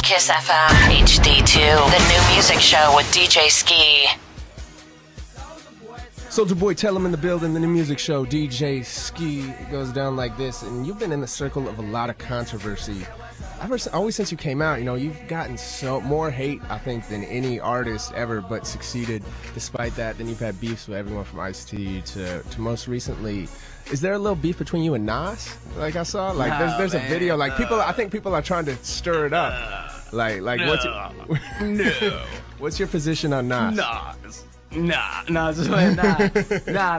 KIIS FM HD2, the new music show with DJ Skee. Soulja Boy, tell him in the building, the new music show, DJ Skee. It goes down like this, and you've been in the circle of a lot of controversy. Always since you came out, you know, you've gotten more hate, I think, than any artist ever, but succeeded despite that. Then you've had beefs with everyone from Ice-T to most recently. Is there a little beef between you and Nas? Like I saw, like there's a video, like people. I think people are trying to stir it up. Like what's your position on Nas? Nah, man,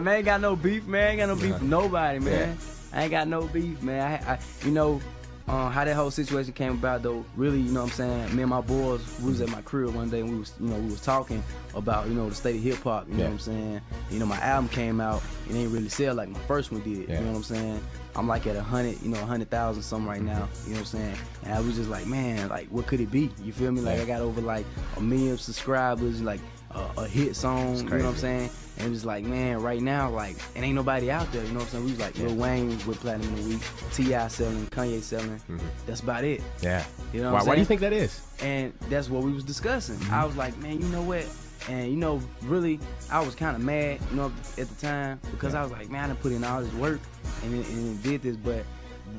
ain't got no beef, man. Ain't got no beef with nobody, man. I ain't got no beef, man. I you know, how that whole situation came about, though, really, you know what I'm saying, me and my boys, we was at my crib one day and we was talking about, you know, the state of hip hop, you know what I'm saying. You know, my album came out, it ain't really sell like my first one did, you know what I'm saying. I'm like at 100,000 something right now, you know what I'm saying. And I was just like, man, like, what could it be? You feel me? Like, I got over like 1 million subscribers, like a hit song, you know what I'm saying. And it was like, man, right now, like, it ain't nobody out there, you know what I'm saying? We was like, Lil Wayne with Platinum in a Week, T.I. selling, Kanye selling. That's about it. Yeah. You know what I'm saying? Why do you think that is? And that's what we was discussing. I was like, man, you know what? And, you know, really, I was kind of mad, you know, at the time, because I was like, man, I done put in all this work and did this, but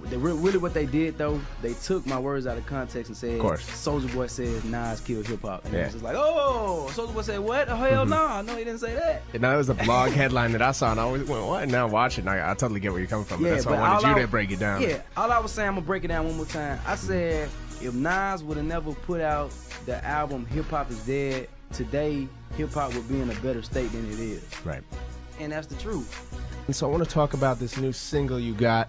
really what they did, though, they took my words out of context and said, Soulja Boy says Nas killed hip-hop. And it was just like, oh, Soulja Boy said what? Oh, hell no. No, he didn't say that. And that was a blog headline that I saw, and I always went, what? And now watching, I totally get where you're coming from. Yeah, that's why I wanted you to break it down. Yeah, all I was saying, I'm going to break it down one more time. I said, if Nas would have never put out the album Hip Hop Is Dead, today, hip-hop would be in a better state than it is. Right. And that's the truth. And so I want to talk about this new single you got,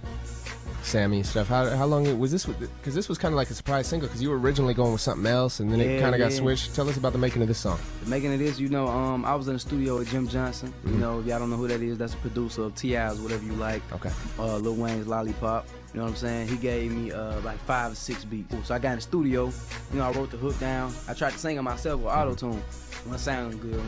Sammy and stuff. How long was this? Because this was kind of like a surprise single, because you were originally going with something else, and then it kind of got switched. Tell us about the making of this song. The making of this, you know, I was in the studio with Jim Johnson. You know, if y'all don't know who that is, that's a producer of T.I.'s, whatever you like. Okay. Lil Wayne's Lollipop. You know what I'm saying? He gave me like 5 or 6 beats. So I got in the studio. You know, I wrote the hook down. I tried to sing it myself with auto-tune. One sounding good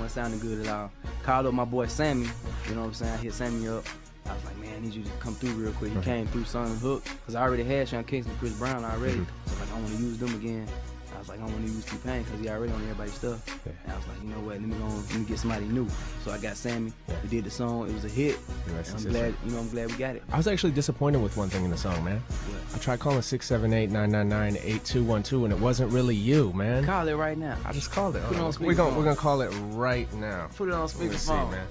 at all. Called up my boy Sammy. You know what I'm saying? I hit Sammy up. I was like, man, I need you to come through real quick. He came through, sung the hook, because I already had Sean Kingston, Chris Brown already. So like, I want to use them again. I was like, I want to use T-Pain, because he already on everybody's stuff. And I was like, you know what, let me get somebody new. So I got Sammy. We did the song. It was a hit. I'm glad we got it. I was actually disappointed with one thing in the song, man. What? I tried calling 678-999-8212, and it wasn't really you, man. Call it right now. I just called it. Put it on speakerphone. We're gonna call it right now. Put it on speakerphone, man.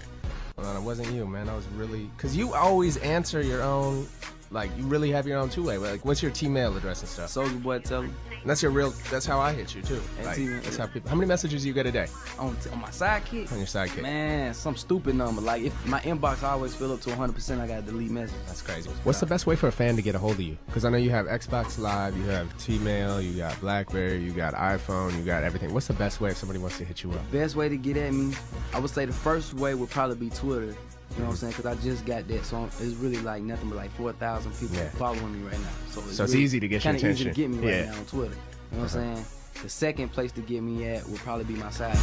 Well, it wasn't you, man. I was really, because you always answer your own, like, you really have your own two-way. Like, what's your T-mail address and stuff? Soulja Boy, tell him. That's your real, that's how I hit you, too. Like, that's how people, how many messages do you get a day? On my sidekick? On your sidekick. Man, some stupid number. Like, if my inbox always fill up to 100%, I gotta delete messages. That's crazy. What's the best way for a fan to get a hold of you? Because I know you have Xbox Live, you have T-mail, you got BlackBerry, you got iPhone, you got everything. What's the best way if somebody wants to hit you up? The best way to get at me, I would say the first way would probably be Twitter. You know what I'm saying? Because I just got that, so it's really like nothing but like 4,000 people following me right now. So it's really easy to get your attention. Kind of easy to get me right now on Twitter. You know what I'm saying? The second place to get me at would probably be my side.